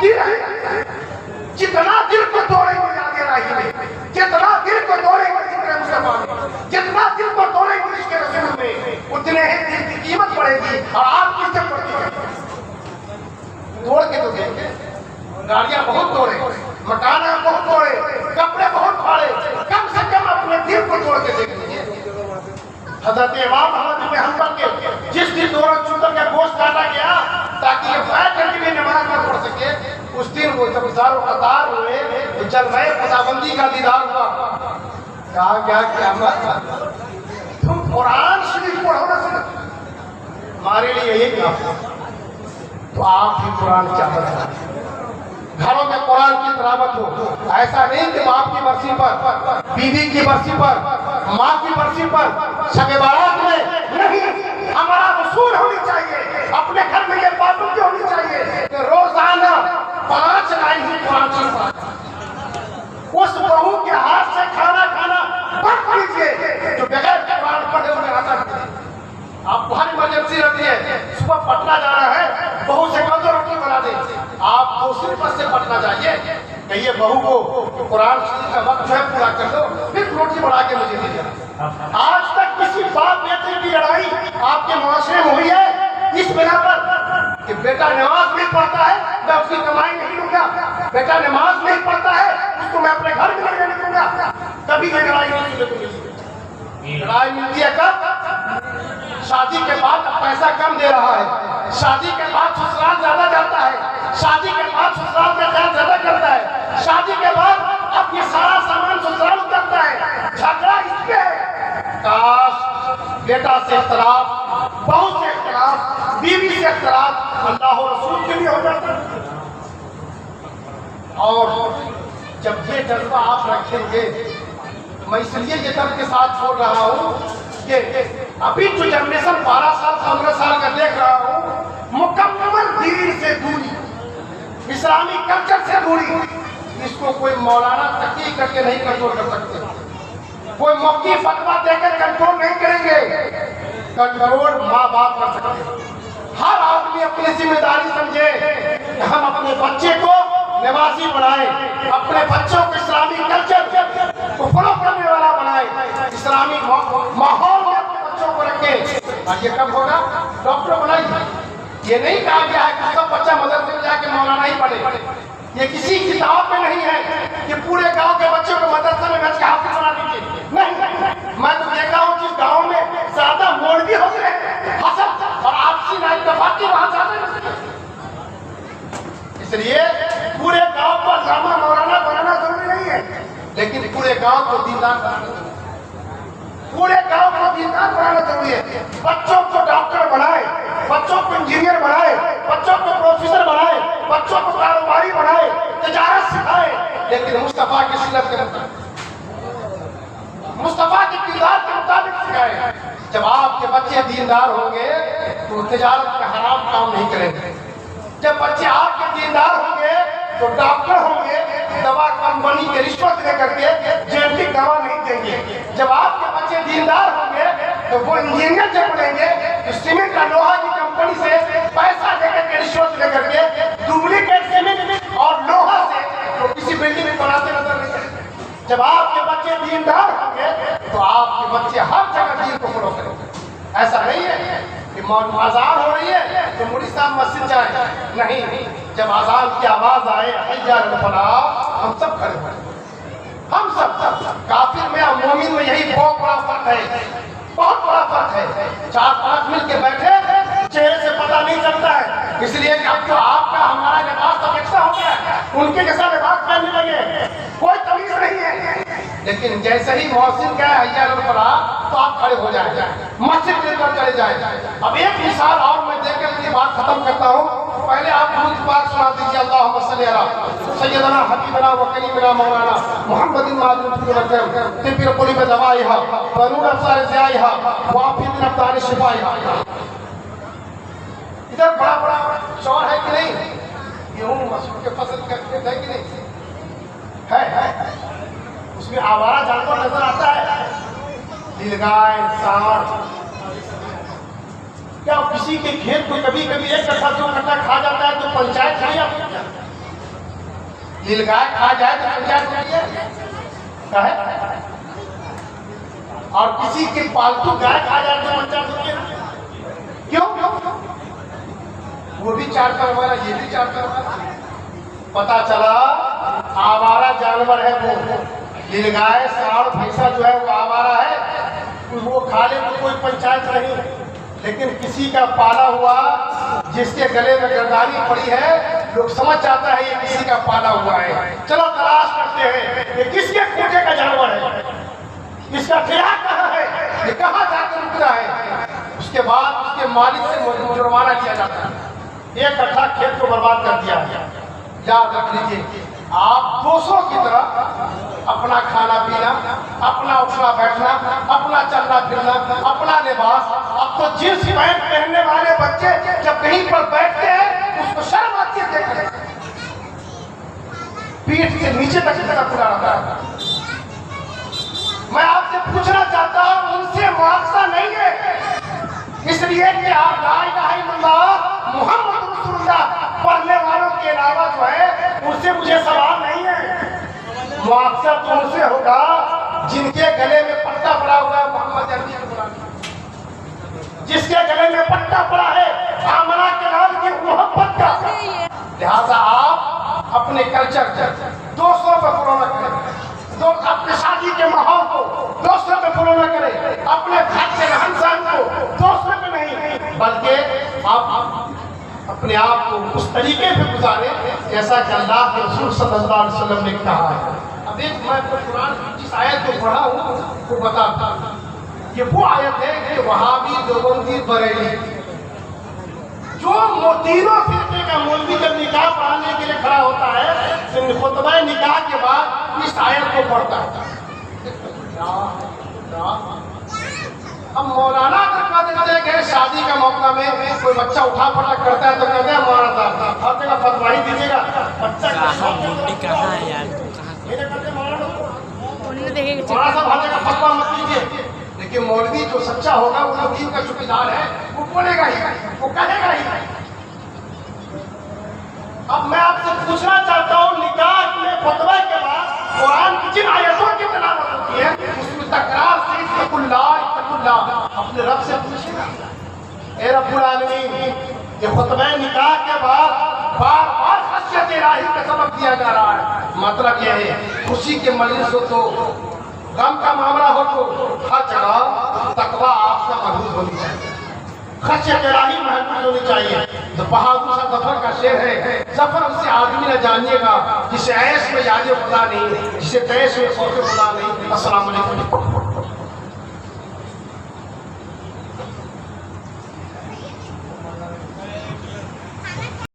दिल है, जितना दिल को तोड़ेंगे आगे राही में, जितना दिल को तोड़ेंगे जिक्र मुस्तफा में, जितना दिल को तोड़ेंगे इसके रसूल में, उतने ही दिल की कीमत बढ़ेगी और आपकी इज्जत बढ़ती है। तोड़ के तो देंगे, गाड़ियां बहुत तोड़े, मकान बहुत तोड़े, कपड़े बहुत फाड़े, कम से कम अपने दिल को तोड़ के देखेंगे। हजरत इमाम अहमद बिन हंबल के जिस दिन दोनों चूतर का गोश्त काटा गया ताकि ये बैठ करके भी नमाज न पढ़ सके, उस दिन वो जब हजारों कतार हुए तो जब नए खुदाबंदी का दीदार हुआ, कहा क्या क़यामत तुम कुरान शरीफ पढ़ो ना, सुनो हमारे लिए यही काफी। तो आप ही कुरान क्या पढ़ा, घरों में कुरान की तिलावत हो। ऐसा नहीं कि बाप की बरसी पर, बीवी की बरसी पर, माँ की बरसी पर, शब बारात में नहीं, हमारा उसूल होनी चाहिए। अपने घर में ये पाबंदी होनी चाहिए कि रोजाना 5 लाइन ही कुरान शरीफ पढ़ा। उस बहू के हाथ से खाना खाना बंद कीजिए जो बगैर कुरान पढ़े हुए आता है। आप बहुत इमरजेंसी रहती है, सुबह पटना जाना है, बहू से कल तो रोटी बना दे, आप दूसरी बस से पटना जाइए, कहिए बहू को कुरान शरीफ का वक्त जो है पूरा कर दो, फिर रोटी बना के मुझे दीजिए। आज तक किसी बाप बेटे की लड़ाई आपके मुआशरे में हुई है इस बिना पर कि बेटा नमाज नहीं पढ़ता है मैं उसकी कमाई नहीं दूंगा, बेटा नमाज नहीं पढ़ता है उसको मैं अपने घर में नहीं दूंगा। कभी ये लड़ाई नहीं सुनने को मिली। लड़ाई मिलती है कब? शादी के बाद पैसा कम दे रहा है, शादी के बाद ससुराल ज्यादा जाता है, शादी के बाद ससुराल का ख्याल ज्यादा करता है, शादी के बाद अब ये सारा सामान ससुराल उतरता है। झगड़ा इसमें है। काश बेटा से इख्तलाफ, बहू से इख्तलाफ, बीवी से इख्तलाफ अल्लाह और रसूल के लिए हो जाता है। और जब ये जज्बा आप रखेंगे, मैं इसलिए ये दर्द के साथ छोड़ रहा हूँ कि अभी जो जनरेशन 12 साल 15 साल का देख रहा हूँ, मुकम्मल दीन से दूरी, इस्लामी कल्चर से दूरी, इसको कोई मौलाना तकी करके नहीं कंट्रोल कर सकते, कोई मुफ्ती फतवा देकर कंट्रोल नहीं करेंगे। कंट्रोल माँ बाप कर सकते। हर आदमी अपनी जिम्मेदारी समझे कि हम अपने बच्चे को नमाजी बनाए, अपने बच्चों को इस्लामी कल्चर को फॉलो करने वाला बनाए, इस्लामी माहौल में अपने बच्चों को रखे। और ये कब होगा? डॉक्टर बनाइए। ये नहीं कहा गया है कि सब बच्चा मदरसे में जाके मौलाना ही पढ़े, ये किसी किताब में नहीं है कि पूरे गांव के बच्चों को मदरसे में भेज के हाफिज बना दीजिए। नहीं, मैं तो देखा हूँ जिस गांव में ज्यादा मौलवी हो गए, हसद और आपसी नाइंसाफी वहां ज्यादा। इसलिए पूरे गांव को अल्लामा मौलाना बनाना जरूरी नहीं है, लेकिन पूरे गांव को दीनदार बनाना जरूरी है। पूरे गांव को दीनदार बनाना जरूरी है। बच्चों को डॉक्टर बनाए, बच्चों को इंजीनियर बनाए, बच्चों को प्रोफेसर बनाए, बच्चों को कारोबारी बनाए, तिजारत सिखाए, लेकिन मुस्तफा की सीरत के मुताबिक, मुस्तफा के किरदार के मुताबिक सिखाए। जब आपके बच्चे दीनदार होंगे तो तिजारत का हराम काम नहीं करेंगे। जब बच्चे आपके दीनदार होंगे तो डॉक्टर होंगे, दवा कंपनी के रिश्वत लेकर के जेनेटिक दवा नहीं देंगे। जब आपके बच्चे दीनदार होंगे तो वो इंजीनियर जब बनेंगे तो सीमेंट का लोहा की कंपनी से पैसा लेकर के रिश्वत लेकर के डुप्लीकेट सीमेंट और लोहा से तो किसी बिल्डिंग में बनाते नजर नहीं आएंगे। जब आपके बच्चे दीनदार होंगे तो आपके बच्चे हर जगह दीन को फॉलो करेंगे। ऐसा नहीं है कि आजान हो रही है तो मुड़ी साहब मस्जिद जाए, नहीं, जब आजान की आवाज आए हैया अल फलाह, हम सब खड़े हो, हम सब काफिर में और मोमिन में यही बहुत बड़ा फर्क है, बहुत बड़ा फर्क है। 4-5 मिल के बैठे चेहरे से पता नहीं चलता है, इसलिए कि अब जो आपका हमारा लिबास तो कैसा हो गया है, उनके जैसा लिबास पहनने लगे, कोई तमीज नहीं है। लेकिन जैसे ही मौसिन का हैया अल फलाह तो आप खड़े हो जाए, मस्जिद के अंदर चले जाए। अब एक मिसाल और मैं देकर अपनी बात खत्म करता हूँ। पहले आप दुरूद पाक सुना दीजिए, अल्लाहुम्मा सल्ली अला सय्यदना हबीबना व कलीमना मौलाना मुहम्मदिन मादुल वकरम तिबिर कुलिब दवाइहा व नूर अब्सार ज़ियाइहा व आफियत अब्दार शिफाइहा। इधर बड़ा बड़ा शौर है कि नहीं? गेहूं मसूर के फसल का खेत है कि नहीं? है। उसमें आवारा जानवर नजर आता है, नीलगाय, सांड। क्या किसी के खेत को कभी कभी 1 कट्ठा 2 कट्ठा खा जाता है तो पंचायत नहीं आती? नीलगाय खा जाए तो पंचायत होती है, और किसी के पालतू गाय खा जाए तो पंचायत होती है। क्यों? वो भी 4 पैर वाला, ये भी 4 पैर वाला। पता चला आवारा जानवर है वो। नीलगाय, सांड, भैंसा जो है वो आवारा है, वो खा ले तो कोई पंचायत नहीं। लेकिन किसी का पाला हुआ जिसके गले में गर्दानी पड़ी है, लोग समझ जाता है ये किसी का पाला हुआ है। चलो तलाश करते हैं ये किसके खूंटे का जानवर है, इसका ठेहा कहाँ है, ये कहाँ जाकर रुक रहा है। उसके बाद उसके मालिक से जुर्माना लिया जाता है। एक कट्ठा खेत को बर्बाद कर दिया है। याद रख लीजिए, आप दोस्तों की तरह अपना खाना पीना, अपना उठना बैठना, अपना चलना फिरना, अपना लिबास। अब तो जींस पैंट पहनने वाले बच्चे जब कहीं पर बैठते हैं उसको शर्म आती है देखने, पीठ से नीचे तक की तरह खुला रहता है। मैं आपसे पूछना चाहता हूं, उनसे मुआवजा नहीं है, इसलिए कि आप ला इलाहा इल्लल्लाह मुहम्मद रसूलुल्लाह पढ़ने वालों के अलावा जो है उनसे मुझे सवाल नहीं है। मुआवजा तो उनसे होगा जिनके गले में पट्टा पड़ा हुआ है मोहम्मद अरबी के गुलाम, जिसके गले में पट्टा पड़ा है आमना के नाम की मोहब्बत का। लिहाजा आप अपने कल्चर दोस्तों पर फॉलो न करें, तो अपने शादी के माहौल को दोस्तों पे फॉलो न करें, अपने घर के रहन सहन को दोस्तों पे नहीं, बल्कि आप अपने आप को उस तरीके पे गुजारे जैसा कि अल्लाह के रसूल सल्लल्लाहु अलैहि वसल्लम ने कहा है। अब एक मैं कुरान की जिस आयत को पढ़ा हूँ वो बताता हूँ। ये वो आयत है कि वहाबी, देवबंदी, बरेली जो तीनों फिरके का मौलवी जब निकाह पढ़ाने के लिए खड़ा होता है तो खुतबा निकाह के बाद इस आयत को पढ़ता है। अब मौलाना कहते हैं शादी का मौका में कोई बच्चा उठा पटक करता है तो कहते हैं मौलाना साहब हर जगह फतवा ही दीजिएगा, बच्चा कहाँ है यार, मौलाना साहब हर जगह फतवा मत दीजिए। लेकिन मौलवी जो सच्चा होगा, वो जो दीन का चौकीदार है, वो बोलेगा ही, वो कहेगा ही। अब मैं आपसे पूछना चाहता हूँ, निकाह में फतवा के बाद कुरान की जिन आयतों की तिलावत होती है उसमें तकरार से अपने रब से पूछेगा, ए रब्बुल आलमीन, ये खुतबा निकाह के बाद बार बार खशियत इलाही का सबक दिया जा रहा है। मतलब यह है खुशी के मजलिस हो तो, गम का मामला हो तो हर जगह तकवा आपका महफूज होनी चाहिए, खशियत इलाही महफूज होनी चाहिए। तो बहादुर सा जफर का शेर है, जफर उससे आदमी न जानिएगा जिसे ऐश में याद खुदा नहीं, जिसे तैश में खौफ खुदा नहीं। अस्सलाम वालेकुम।